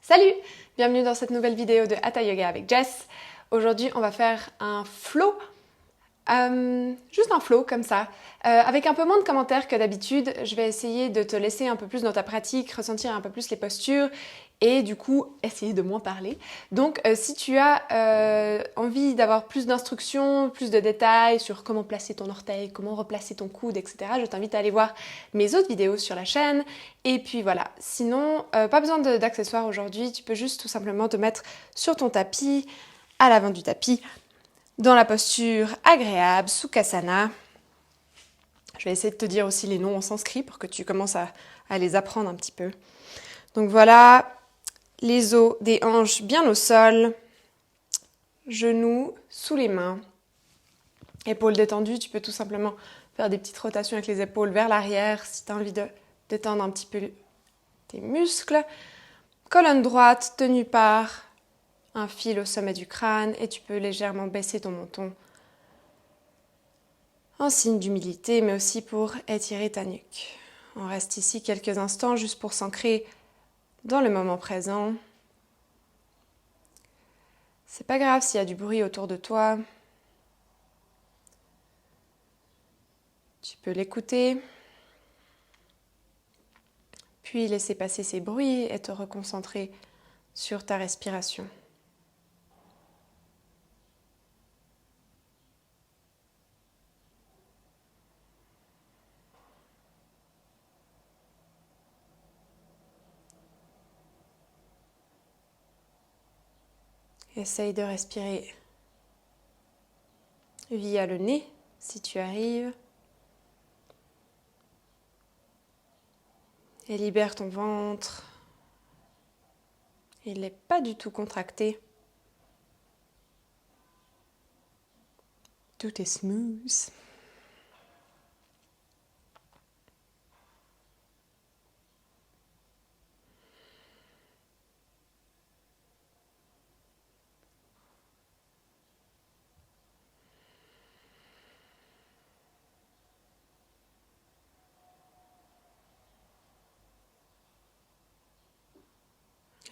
Salut! Bienvenue dans cette nouvelle vidéo de Hatha Yoga avec Jess. Aujourd'hui, on va faire un flow, juste un flow comme ça, avec un peu moins de commentaires que d'habitude. Je vais essayer de te laisser un peu plus dans ta pratique, ressentir un peu plus les postures et du coup, essayer de moins parler. Donc, si tu as envie d'avoir plus d'instructions, plus de détails sur comment placer ton orteil, comment replacer ton coude, etc., je t'invite à aller voir mes autres vidéos sur la chaîne. Et puis voilà, sinon, pas besoin d'accessoires aujourd'hui, tu peux juste tout simplement te mettre sur ton tapis, à l'avant du tapis, dans la posture agréable, Sukhasana. Je vais essayer de te dire aussi les noms en sanskrit pour que tu commences à les apprendre un petit peu. Donc voilà, les os des hanches bien au sol, genoux sous les mains, épaules détendues. Tu peux tout simplement faire des petites rotations avec les épaules vers l'arrière si tu as envie de détendre un petit peu tes muscles. Colonne droite tenue par un fil au sommet du crâne et tu peux légèrement baisser ton menton en signe d'humilité, mais aussi pour étirer ta nuque. On reste ici quelques instants juste pour s'ancrer dans le moment présent. C'est pas grave s'il y a du bruit autour de toi. Tu peux l'écouter, puis laisser passer ces bruits et te reconcentrer sur ta respiration. Essaye de respirer via le nez, si tu arrives. Et libère ton ventre. Il n'est pas du tout contracté. Tout est smooth.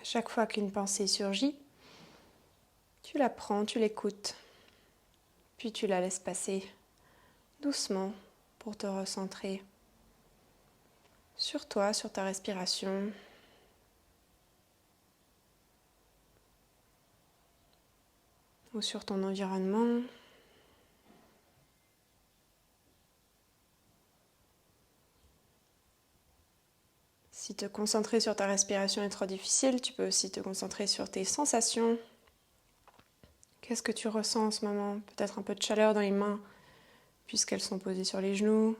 Chaque fois qu'une pensée surgit, tu la prends, tu l'écoutes, puis tu la laisses passer doucement pour te recentrer sur toi, sur ta respiration. Ou sur ton environnement. Si te concentrer sur ta respiration est trop difficile, tu peux aussi te concentrer sur tes sensations. Qu'est-ce que tu ressens en ce moment? Peut-être un peu de chaleur dans les mains, puisqu'elles sont posées sur les genoux.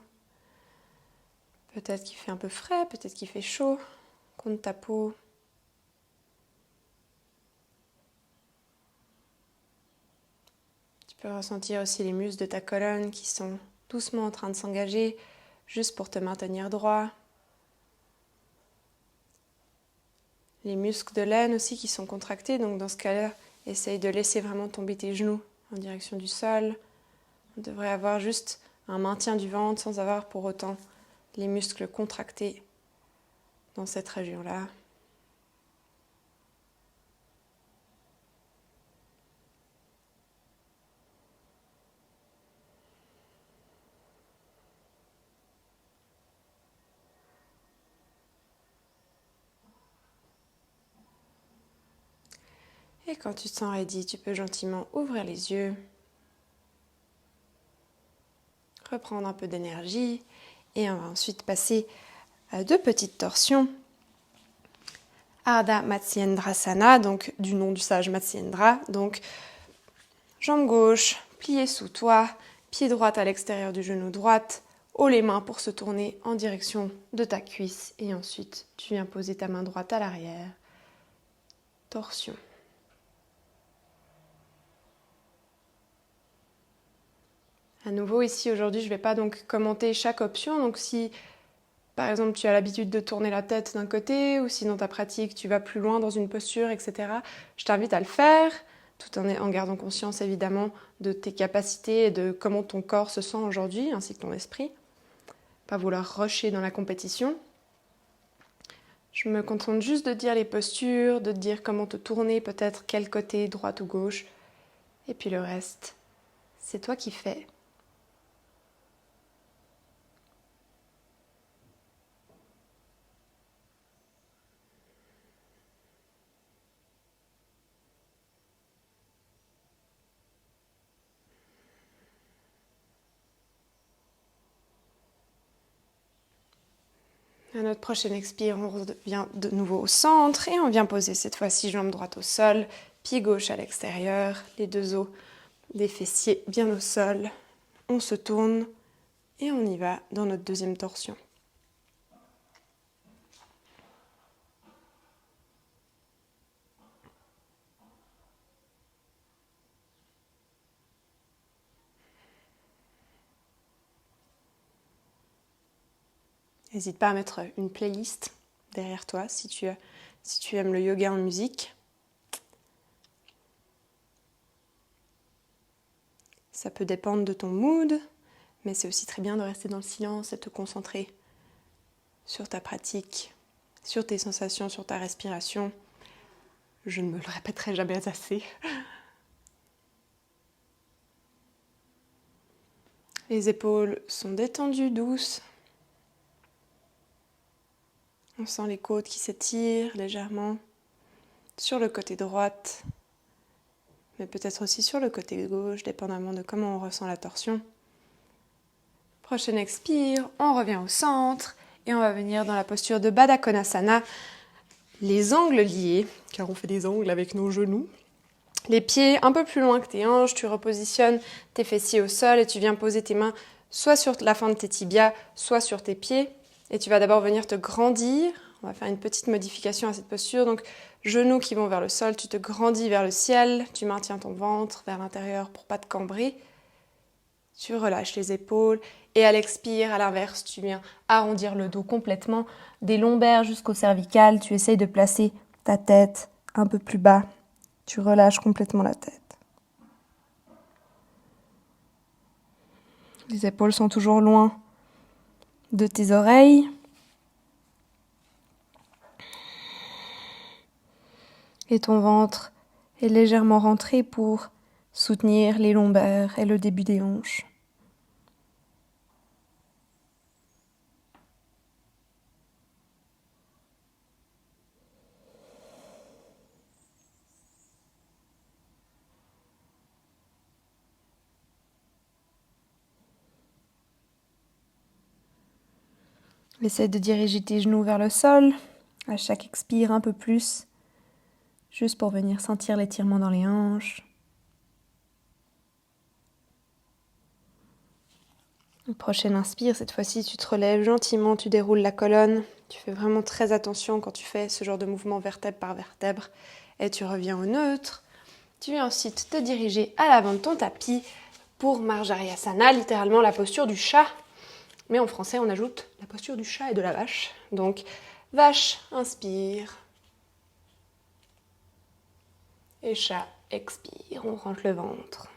Peut-être qu'il fait un peu frais, peut-être qu'il fait chaud contre ta peau. Tu peux ressentir aussi les muscles de ta colonne qui sont doucement en train de s'engager, juste pour te maintenir droit. Les muscles de l'aine aussi qui sont contractés, donc dans ce cas-là, essaye de laisser vraiment tomber tes genoux en direction du sol. On devrait avoir juste un maintien du ventre sans avoir pour autant les muscles contractés dans cette région-là. Et quand tu te sens ready, tu peux gentiment ouvrir les yeux, reprendre un peu d'énergie et on va ensuite passer à 2 petites torsions. Ardha Matsyendrasana, donc du nom du sage Matsyendra, donc jambe gauche pliée sous toi, pied droit à l'extérieur du genou droite, haut les mains pour se tourner en direction de ta cuisse et ensuite tu viens poser ta main droite à l'arrière, torsion. À nouveau ici aujourd'hui je ne vais pas donc commenter chaque option, donc si par exemple tu as l'habitude de tourner la tête d'un côté ou si dans ta pratique tu vas plus loin dans une posture, etc., je t'invite à le faire tout en gardant conscience évidemment de tes capacités et de comment ton corps se sent aujourd'hui ainsi que ton esprit. Pas vouloir rusher dans la compétition. Je me contente juste de dire les postures, de te dire comment te tourner, peut-être quel côté, droite ou gauche. Et puis le reste, c'est toi qui fais. À notre prochaine expire, on revient de nouveau au centre et on vient poser cette fois-ci jambe droite au sol, pied gauche à l'extérieur, les deux os des fessiers bien au sol. On se tourne et on y va dans notre deuxième torsion. N'hésite pas à mettre une playlist derrière toi si tu aimes le yoga en musique. Ça peut dépendre de ton mood, mais c'est aussi très bien de rester dans le silence et de te concentrer sur ta pratique, sur tes sensations, sur ta respiration. Je ne me le répéterai jamais assez. Les épaules sont détendues, douces. On sent les côtes qui s'étirent légèrement sur le côté droite, mais peut-être aussi sur le côté gauche, dépendamment de comment on ressent la torsion. Prochaine expire, on revient au centre et on va venir dans la posture de Baddha Konasana, les angles liés, car on fait des angles avec nos genoux. Les pieds un peu plus loin que tes hanches, tu repositionnes tes fessiers au sol et tu viens poser tes mains soit sur la fin de tes tibias, soit sur tes pieds. Et tu vas d'abord venir te grandir. On va faire une petite modification à cette posture. Donc, genoux qui vont vers le sol, tu te grandis vers le ciel, tu maintiens ton ventre vers l'intérieur pour pas te cambrer. Tu relâches les épaules et à l'expire, à l'inverse, tu viens arrondir le dos complètement, des lombaires jusqu'au cervical. Tu essayes de placer ta tête un peu plus bas. Tu relâches complètement la tête. Les épaules sont toujours loin de tes oreilles. Et ton ventre est légèrement rentré pour soutenir les lombaires et le début des hanches. Essaie de diriger tes genoux vers le sol, à chaque expire un peu plus, juste pour venir sentir l'étirement dans les hanches. Prochaine inspire, cette fois-ci tu te relèves gentiment, tu déroules la colonne, tu fais vraiment très attention quand tu fais ce genre de mouvement vertèbre par vertèbre et tu reviens au neutre. Tu viens ensuite te diriger à l'avant de ton tapis pour Marjariyasana, littéralement la posture du chat. Mais en français, on ajoute la posture du chat et de la vache. Donc, vache, inspire. Et chat, expire. On rentre le ventre.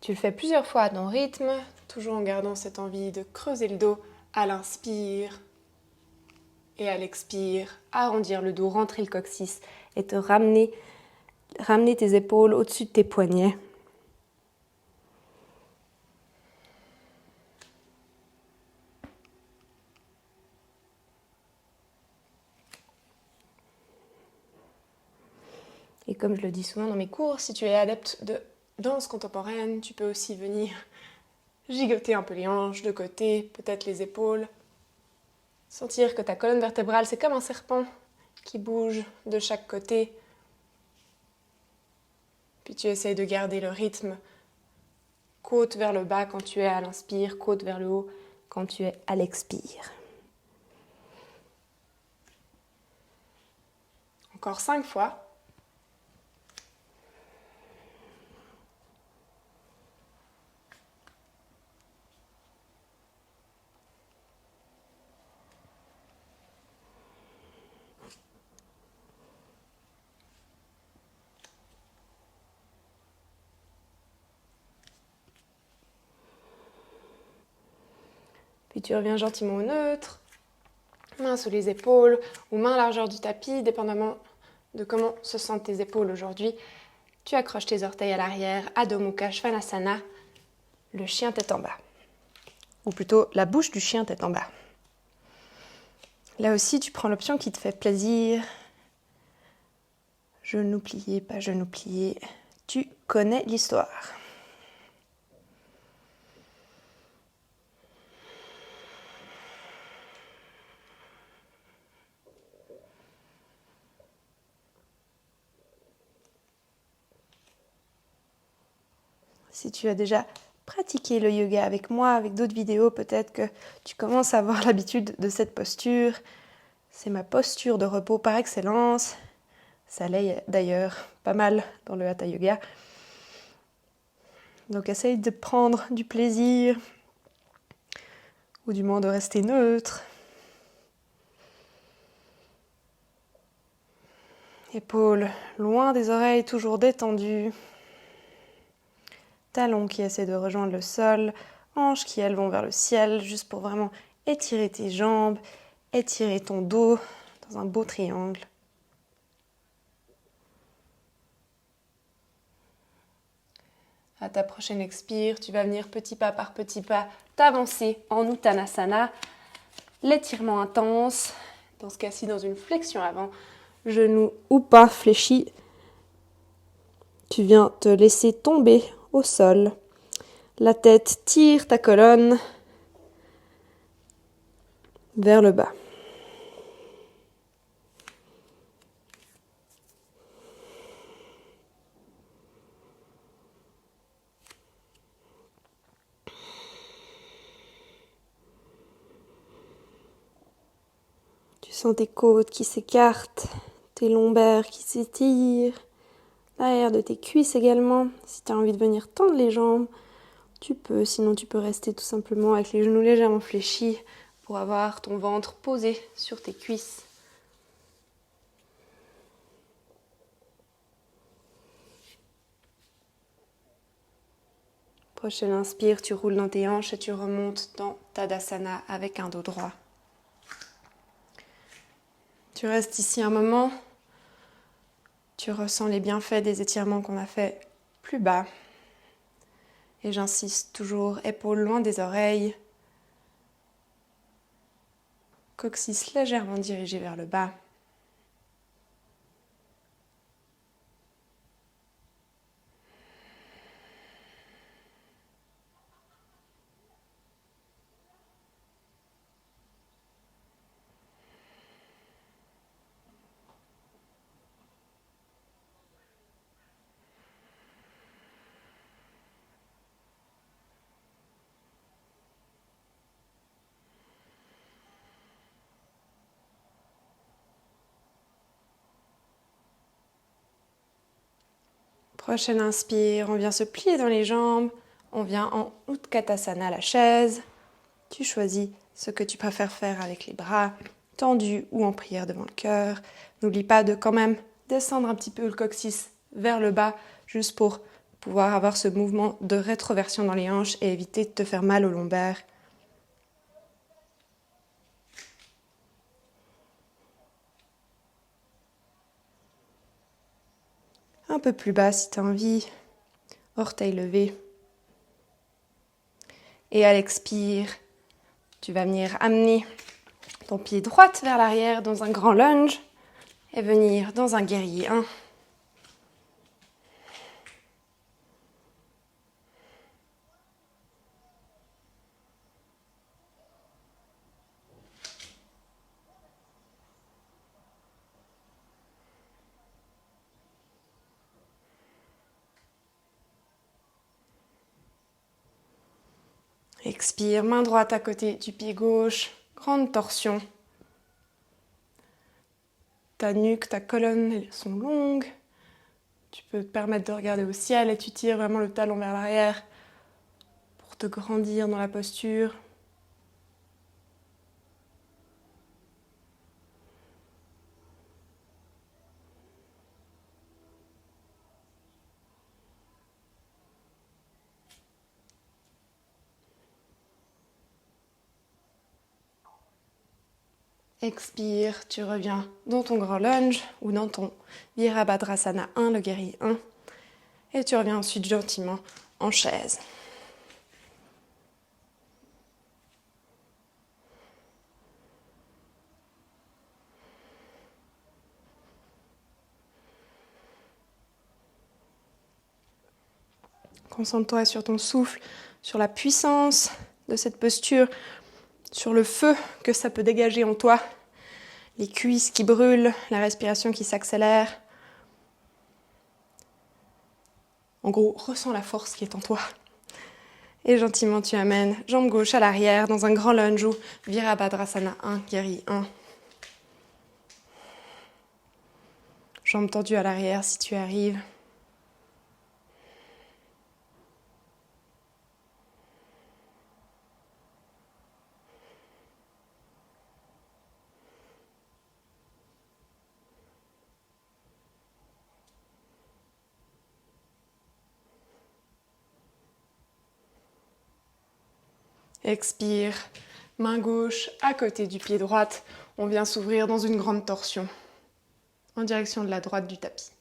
Tu le fais plusieurs fois à ton rythme, toujours en gardant cette envie de creuser le dos à l'inspire. Et à l'expire, arrondir le dos, rentrer le coccyx et te ramener tes épaules au-dessus de tes poignets. Et comme je le dis souvent dans mes cours, si tu es adepte de danse contemporaine, tu peux aussi venir gigoter un peu les hanches de côté, peut-être les épaules. Sentir que ta colonne vertébrale, c'est comme un serpent qui bouge de chaque côté. Puis tu essayes de garder le rythme. Côte vers le bas quand tu es à l'inspire, côte vers le haut quand tu es à l'expire. Encore 5 fois. Puis tu reviens gentiment au neutre. Mains sous les épaules ou main largeur du tapis, dépendamment de comment se sentent tes épaules aujourd'hui. Tu accroches tes orteils à l'arrière, Adho Mukha Svanasana, le chien tête en bas. Ou plutôt la bouche du chien tête en bas. Là aussi, tu prends l'option qui te fait plaisir. Genoux pliés, pas genoux pliés. Tu connais l'histoire. Si tu as déjà pratiqué le yoga avec moi, avec d'autres vidéos, peut-être que tu commences à avoir l'habitude de cette posture. C'est ma posture de repos par excellence. Ça l'est d'ailleurs pas mal dans le Hatha Yoga. Donc essaye de prendre du plaisir, ou du moins de rester neutre. Épaules loin des oreilles, toujours détendues. Talons qui essaient de rejoindre le sol, hanches qui elles vont vers le ciel, juste pour vraiment étirer tes jambes, étirer ton dos dans un beau triangle. À ta prochaine expire, tu vas venir petit pas par petit pas t'avancer en Uttanasana. L'étirement intense, dans ce cas-ci dans une flexion avant, genou ou pas fléchi. Tu viens te laisser tomber au sol. La tête tire ta colonne vers le bas. Tu sens tes côtes qui s'écartent, tes lombaires qui s'étirent, l'arrière de tes cuisses également. Si tu as envie de venir tendre les jambes, tu peux. Sinon, tu peux rester tout simplement avec les genoux légèrement fléchis pour avoir ton ventre posé sur tes cuisses. Prochaine inspire, tu roules dans tes hanches et tu remontes dans Tadasana avec un dos droit. Tu restes ici un moment. Tu ressens les bienfaits des étirements qu'on a fait plus bas. Et j'insiste toujours, épaules loin des oreilles. Coccyx légèrement dirigé vers le bas. Prochaine inspire, on vient se plier dans les jambes. On vient en Utkatasana, la chaise. Tu choisis ce que tu préfères faire avec les bras tendus ou en prière devant le cœur. N'oublie pas de quand même descendre un petit peu le coccyx vers le bas, juste pour pouvoir avoir ce mouvement de rétroversion dans les hanches et éviter de te faire mal au lombaire. Un peu plus bas si tu as envie, orteils levés. Et à l'expire, tu vas venir amener ton pied droit vers l'arrière dans un grand lunge et venir dans un guerrier 1. Expire, main droite à côté du pied gauche, grande torsion. Ta nuque, ta colonne, elles sont longues. Tu peux te permettre de regarder au ciel et tu tires vraiment le talon vers l'arrière pour te grandir dans la posture. Expire, tu reviens dans ton grand lunge ou dans ton Virabhadrasana 1, le guerrier 1. Et tu reviens ensuite gentiment en chaise. Concentre-toi sur ton souffle, sur la puissance de cette posture, sur le feu que ça peut dégager en toi, les cuisses qui brûlent, la respiration qui s'accélère. En gros, ressens la force qui est en toi. Et gentiment, tu amènes jambe gauche à l'arrière dans un grand lunge ou Virabhadrasana 1, guerrier 1. Jambes tendues à l'arrière si tu arrives. Expire, main gauche à côté du pied droit. On vient s'ouvrir dans une grande torsion en direction de la droite du tapis.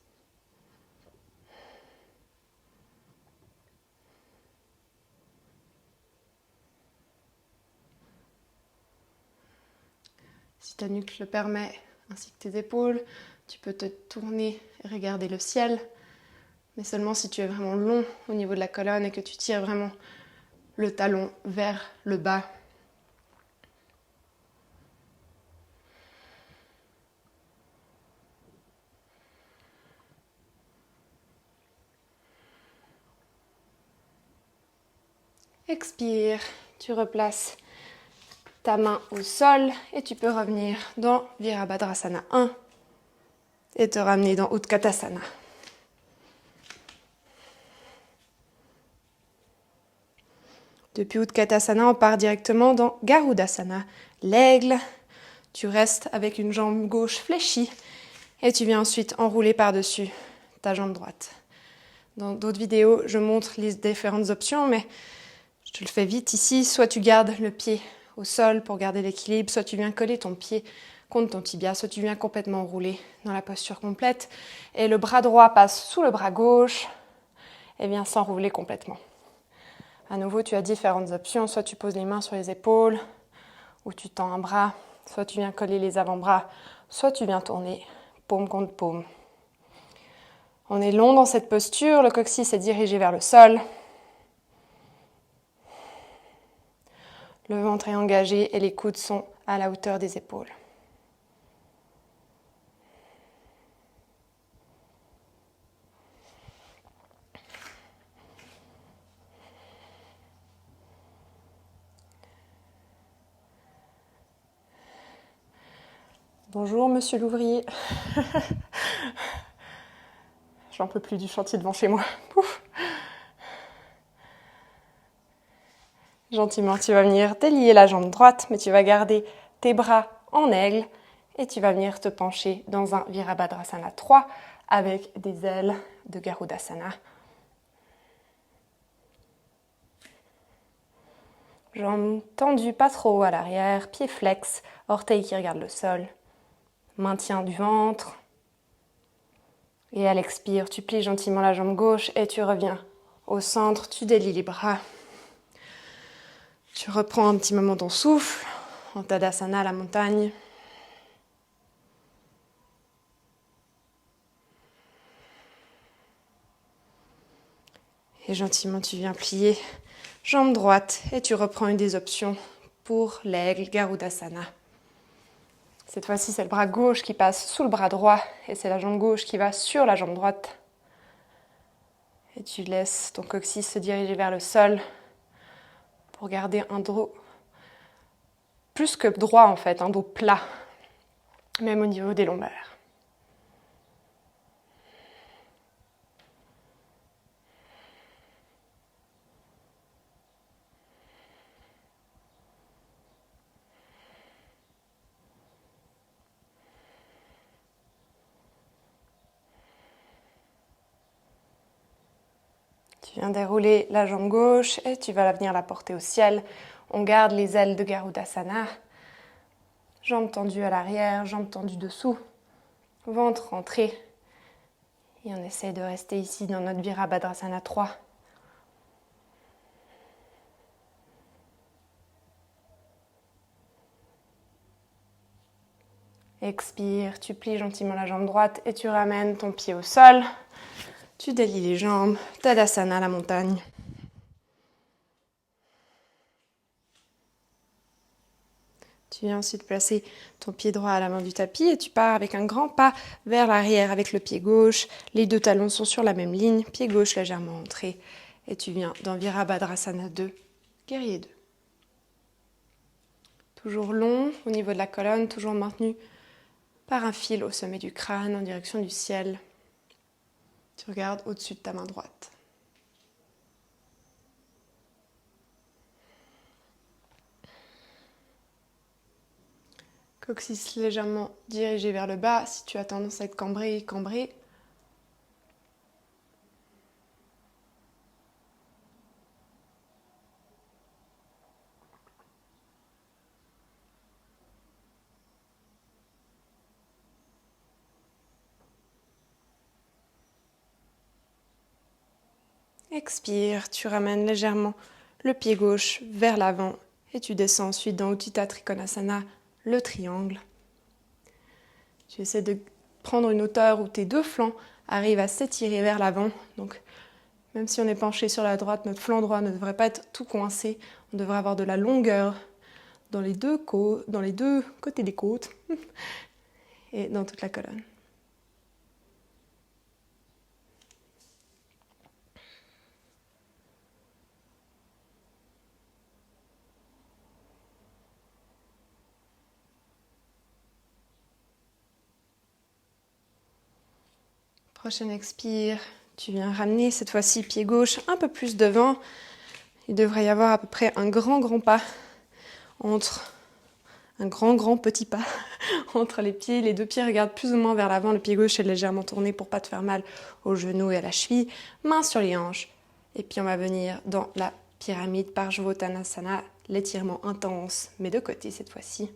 Si ta nuque le permet, ainsi que tes épaules, tu peux te tourner et regarder le ciel, mais seulement si tu es vraiment long au niveau de la colonne et que tu tires vraiment le talon vers le bas. Expire, tu replaces ta main au sol et tu peux revenir dans Virabhadrasana 1 et te ramener dans Utkatasana. Depuis Utkatasana, on part directement dans Garudasana, l'aigle. Tu restes avec une jambe gauche fléchie et tu viens ensuite enrouler par-dessus ta jambe droite. Dans d'autres vidéos, je montre les différentes options, mais je te le fais vite ici. Soit tu gardes le pied au sol pour garder l'équilibre, soit tu viens coller ton pied contre ton tibia, soit tu viens complètement enrouler dans la posture complète. Et le bras droit passe sous le bras gauche et vient s'enrouler complètement. À nouveau, tu as différentes options. Soit tu poses les mains sur les épaules, ou tu tends un bras, soit tu viens coller les avant-bras, soit tu viens tourner paume contre paume. On est long dans cette posture, le coccyx est dirigé vers le sol. Le ventre est engagé et les coudes sont à la hauteur des épaules. Bonjour, monsieur l'ouvrier. J'en peux plus du chantier devant chez moi. Pouf. Gentiment, tu vas venir délier la jambe droite, mais tu vas garder tes bras en aigle et tu vas venir te pencher dans un Virabhadrasana 3 avec des ailes de Garudasana. Jambes tendues, pas trop à l'arrière, pieds flex, orteils qui regardent le sol. Maintien du ventre. Et à l'expire, tu plies gentiment la jambe gauche et tu reviens au centre, tu délies les bras. Tu reprends un petit moment ton souffle, en Tadasana, la montagne. Et gentiment, tu viens plier jambe droite et tu reprends une des options pour l'aigle, Garudasana. Cette fois-ci, c'est le bras gauche qui passe sous le bras droit et c'est la jambe gauche qui va sur la jambe droite. Et tu laisses ton coccyx se diriger vers le sol pour garder un dos plus que droit en fait, un dos plat, même au niveau des lombaires. Tu viens dérouler la jambe gauche et tu vas venir la porter au ciel. On garde les ailes de Garudasana. Jambes tendues à l'arrière, jambes tendues dessous. Ventre rentré. Et on essaye de rester ici dans notre Virabhadrasana 3. Expire, tu plies gentiment la jambe droite et tu ramènes ton pied au sol. Tu délies les jambes, Tadasana, la montagne. Tu viens ensuite placer ton pied droit à l'avant du tapis et tu pars avec un grand pas vers l'arrière avec le pied gauche. Les deux talons sont sur la même ligne, pied gauche légèrement entré. Et tu viens dans Virabhadrasana 2, guerrier 2. Toujours long au niveau de la colonne, toujours maintenu par un fil au sommet du crâne en direction du ciel. Tu regardes au-dessus de ta main droite. Coccyx légèrement dirigé vers le bas si tu as tendance à être cambré, cambré. Expire, tu ramènes légèrement le pied gauche vers l'avant et tu descends ensuite dans Utthita Trikonasana, le triangle. Tu essaies de prendre une hauteur où tes deux flancs arrivent à s'étirer vers l'avant. Donc, même si on est penché sur la droite, notre flanc droit ne devrait pas être tout coincé. On devrait avoir de la longueur dans les deux côtés des côtes et dans toute la colonne. Prochaine expire, tu viens ramener cette fois-ci pied gauche un peu plus devant. Il devrait y avoir à peu près un grand pas entre un grand petit pas entre les pieds. Les deux pieds regardent plus ou moins vers l'avant. Le pied gauche est légèrement tourné pour pas te faire mal au genou et à la cheville. Main sur les hanches. Et puis on va venir dans la pyramide Parshvottanasana, l'étirement intense, mais de côté cette fois-ci.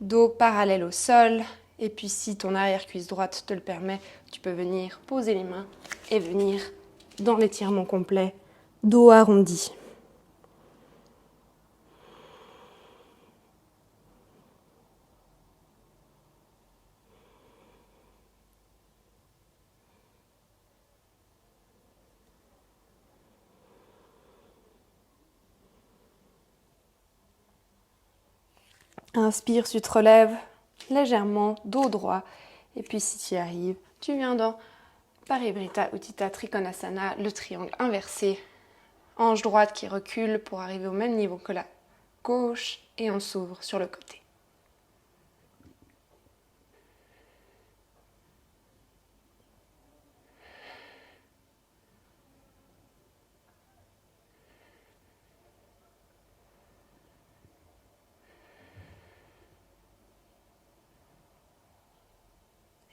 Dos parallèle au sol. Et puis si ton arrière-cuisse droite te le permet, tu peux venir poser les mains et venir dans l'étirement complet, dos arrondi. Inspire, tu te relèves légèrement, dos droit. Et puis si tu y arrives, tu viens dans Parivrtta Utthita Trikonasana, le triangle inversé. Hanche droite qui recule pour arriver au même niveau que la gauche. Et on s'ouvre sur le côté.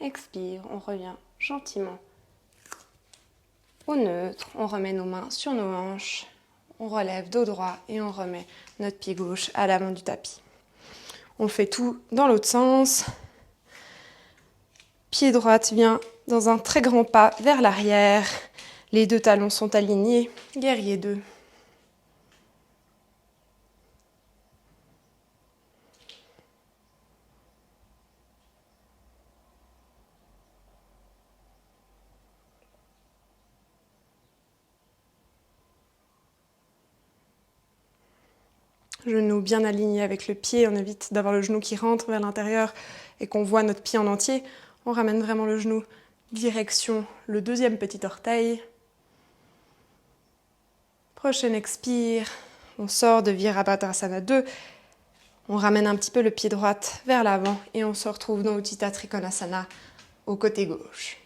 Expire, on revient gentiment au neutre. On remet nos mains sur nos hanches. On relève dos droit et on remet notre pied gauche à l'avant du tapis. On fait tout dans l'autre sens. Pied droit vient dans un très grand pas vers l'arrière. Les deux talons sont alignés. Guerrier 2. Genou bien aligné avec le pied, on évite d'avoir le genou qui rentre vers l'intérieur et qu'on voit notre pied en entier. On ramène vraiment le genou direction le deuxième petit orteil. Prochaine expire, on sort de Virabhadrasana 2. On ramène un petit peu le pied droit vers l'avant et on se retrouve dans Utthita Trikonasana au côté gauche.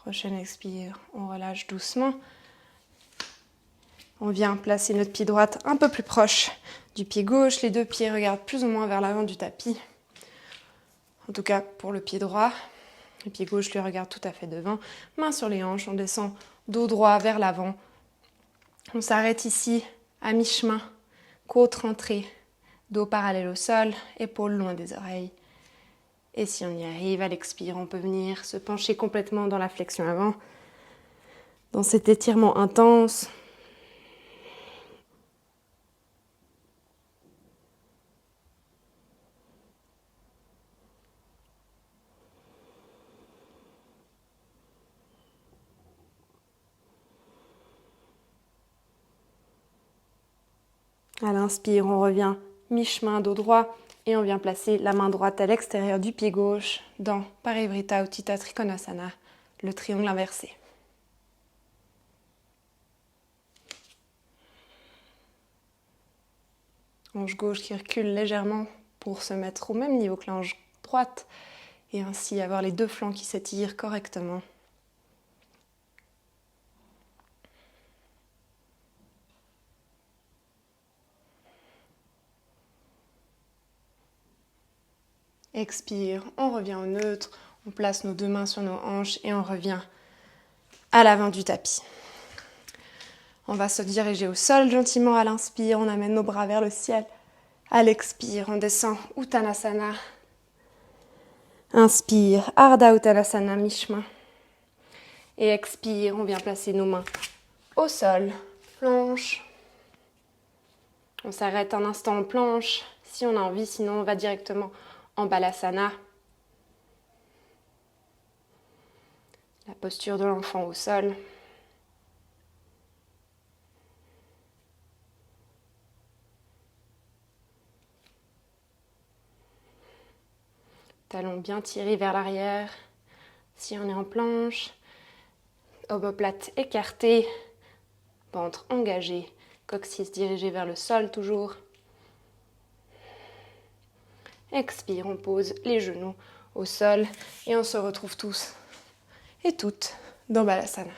Prochaine expire, on relâche doucement. On vient placer notre pied droit un peu plus proche du pied gauche. Les deux pieds regardent plus ou moins vers l'avant du tapis. En tout cas, pour le pied droit. Le pied gauche lui regarde tout à fait devant. Main sur les hanches, on descend dos droit vers l'avant. On s'arrête ici à mi-chemin. Côte rentrée, dos parallèle au sol, épaules loin des oreilles. Et si on y arrive, à l'expire, on peut venir se pencher complètement dans la flexion avant. Dans cet étirement intense. À l'inspire, on revient mi-chemin, dos droit, et on vient placer la main droite à l'extérieur du pied gauche dans Parivrtta Utthita Trikonasana, le triangle inversé. Hanche gauche qui recule légèrement pour se mettre au même niveau que la hanche droite et ainsi avoir les deux flancs qui s'étirent correctement. Expire, on revient au neutre, on place nos deux mains sur nos hanches et on revient à l'avant du tapis. On va se diriger au sol gentiment à l'inspire, on amène nos bras vers le ciel. À l'expire, on descend Uttanasana. Inspire, Ardha Uttanasana, mi-chemin. Et expire, on vient placer nos mains au sol, planche. On s'arrête un instant en planche, si on a envie, sinon on va directement en Balasana. La posture de l'enfant au sol. Talons bien tirés vers l'arrière. Si on est en planche, omoplate écartée, ventre engagé, coccyx dirigé vers le sol toujours. Expire, on pose les genoux au sol et on se retrouve tous et toutes dans Balasana.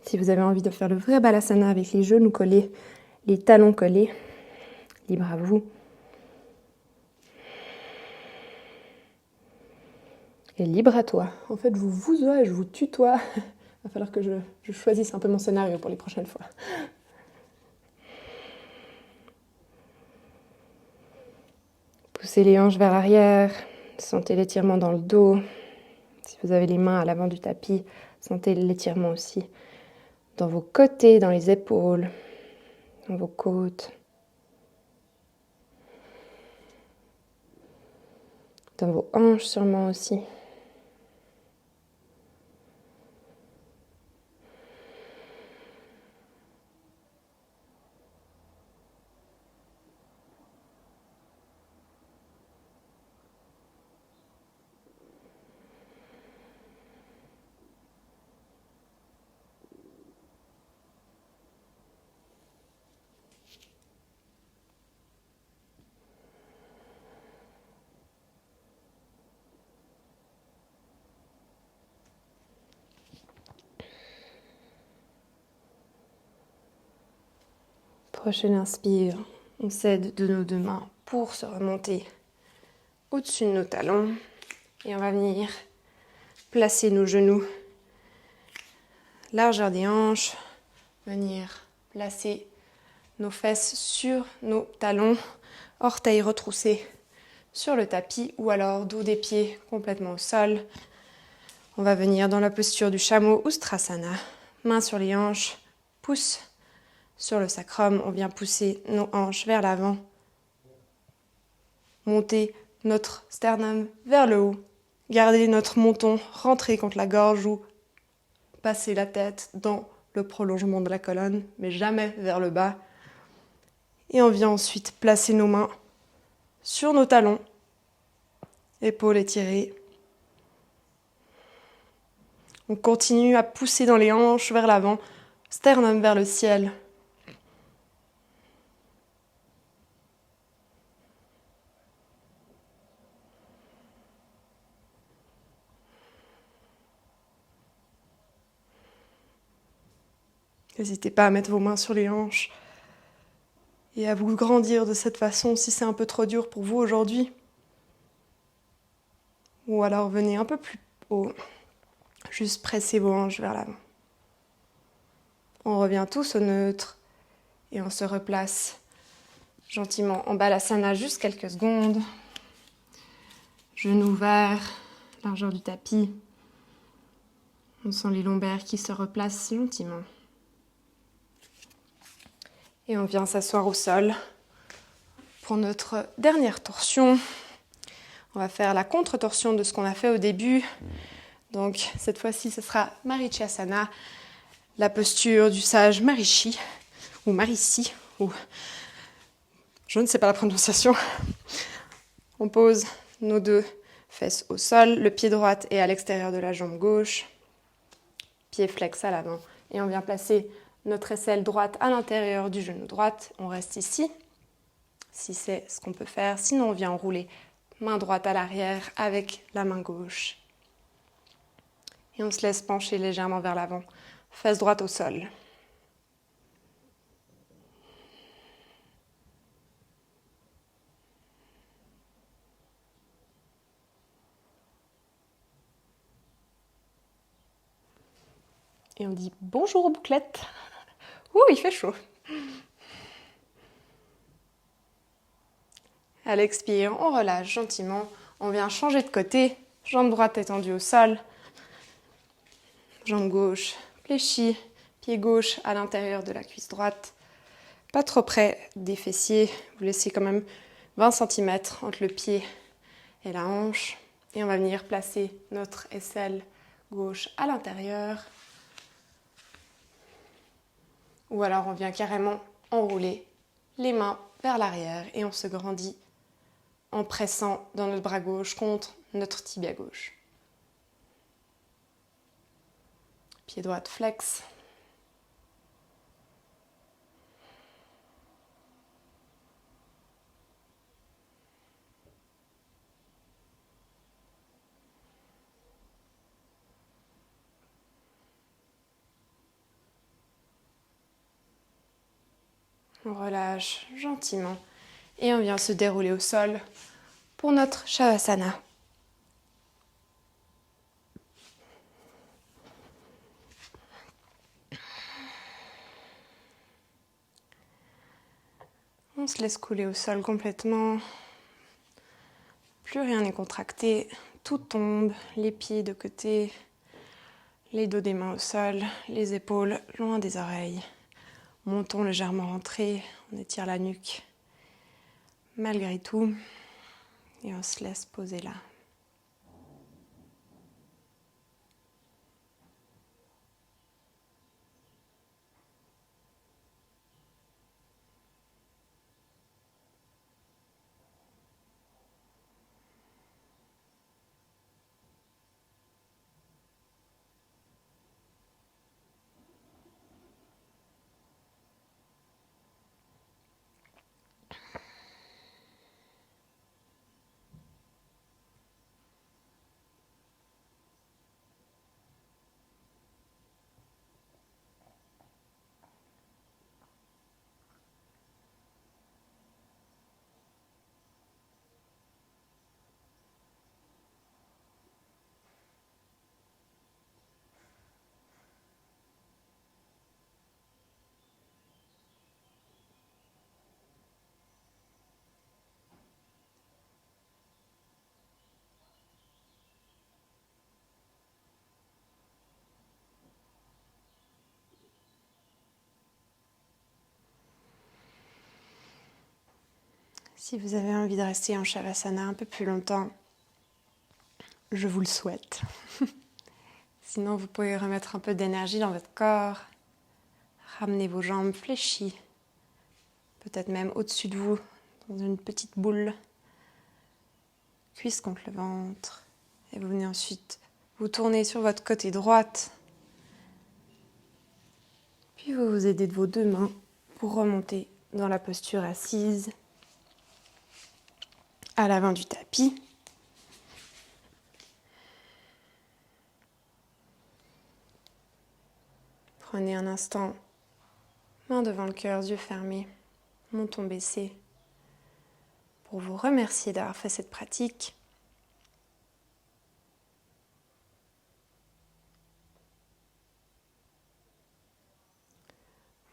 Si vous avez envie de faire le vrai Balasana avec les genoux collés, les talons collés, libre à vous. Et libre à toi. En fait, je vous tutoie. Il va falloir que je choisisse un peu mon scénario pour les prochaines fois. Poussez les hanches vers l'arrière. Sentez l'étirement dans le dos. Si vous avez les mains à l'avant du tapis, sentez l'étirement aussi dans vos côtés, dans les épaules, dans vos côtes, dans vos hanches sûrement aussi. Prochaine inspire, on s'aide de nos deux mains pour se remonter au-dessus de nos talons. Et on va venir placer nos genoux, largeur des hanches, venir placer nos fesses sur nos talons, orteils retroussés sur le tapis ou alors dos des pieds complètement au sol. On va venir dans la posture du chameau Ustrasana, mains sur les hanches, pouce sur le sacrum, on vient pousser nos hanches vers l'avant, monter notre sternum vers le haut, garder notre menton rentré contre la gorge ou passer la tête dans le prolongement de la colonne, mais jamais vers le bas. Et on vient ensuite placer nos mains sur nos talons, épaules étirées. On continue à pousser dans les hanches vers l'avant, sternum vers le ciel. N'hésitez pas à mettre vos mains sur les hanches et à vous grandir de cette façon si c'est un peu trop dur pour vous aujourd'hui. Ou alors venez un peu plus haut, juste pressez vos hanches vers l'avant. On revient tous au neutre et on se replace gentiment en balasana juste quelques secondes. Genoux ouverts, largeur du tapis. On sent les lombaires qui se replacent gentiment. Et on vient s'asseoir au sol pour notre dernière torsion. On va faire la contre-torsion de ce qu'on a fait au début. Donc cette fois-ci, ce sera Marichyasana, la posture du sage Marishi, ou Marici, ou je ne sais pas la prononciation. On pose nos deux fesses au sol, le pied droit est à l'extérieur de la jambe gauche, pied flex à l'avant. Et on vient placer notre aisselle droite à l'intérieur du genou droit. On reste ici, si c'est ce qu'on peut faire. Sinon, on vient enrouler main droite à l'arrière avec la main gauche. Et on se laisse pencher légèrement vers l'avant, face droite au sol. Et on dit bonjour aux bouclettes. Ouh, il fait chaud. À l'expire, on relâche gentiment. On vient changer de côté. Jambe droite étendue au sol. Jambe gauche fléchie. Pied gauche à l'intérieur de la cuisse droite. Pas trop près des fessiers. Vous laissez quand même 20 cm entre le pied et la hanche. Et on va venir placer notre aisselle gauche à l'intérieur. Ou alors on vient carrément enrouler les mains vers l'arrière et on se grandit en pressant dans notre bras gauche contre notre tibia gauche. Pied droit flex. On relâche gentiment et on vient se dérouler au sol pour notre Shavasana. On se laisse couler au sol complètement. Plus rien n'est contracté, tout tombe, les pieds de côté, les dos des mains au sol, les épaules loin des oreilles. Montons légèrement rentrés, on étire la nuque malgré tout et on se laisse poser là. Si vous avez envie de rester en Shavasana un peu plus longtemps, je vous le souhaite. Sinon, vous pouvez remettre un peu d'énergie dans votre corps, ramener vos jambes fléchies, peut-être même au-dessus de vous, dans une petite boule, cuisse contre le ventre. Et vous venez ensuite vous tourner sur votre côté droite, puis vous vous aidez de vos deux mains pour remonter dans la posture assise, à l'avant du tapis. Prenez un instant Main devant le cœur, yeux fermés, menton baissé, pour vous remercier d'avoir fait cette pratique.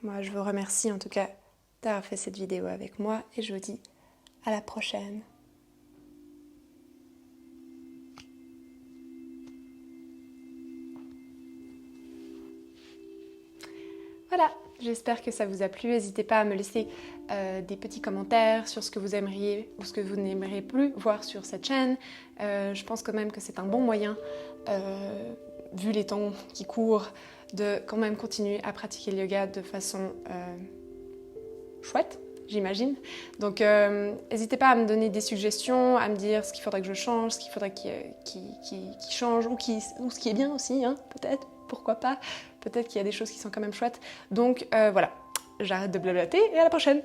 Moi, je vous remercie en tout cas d'avoir fait cette vidéo avec moi et je vous dis à la prochaine. Voilà, j'espère que ça vous a plu. N'hésitez pas à me laisser des petits commentaires sur ce que vous aimeriez ou ce que vous n'aimeriez plus voir sur cette chaîne. Je pense quand même que c'est un bon moyen, vu les temps qui courent, de quand même continuer à pratiquer le yoga de façon chouette, j'imagine. Donc n'hésitez pas à me donner des suggestions, à me dire ce qu'il faudrait que je change, ce qu'il faudrait qui change ou ce qui est bien aussi, hein, peut-être, pourquoi pas. Peut-être qu'il y a des choses qui sont quand même chouettes. Donc voilà, j'arrête de blablater et à la prochaine!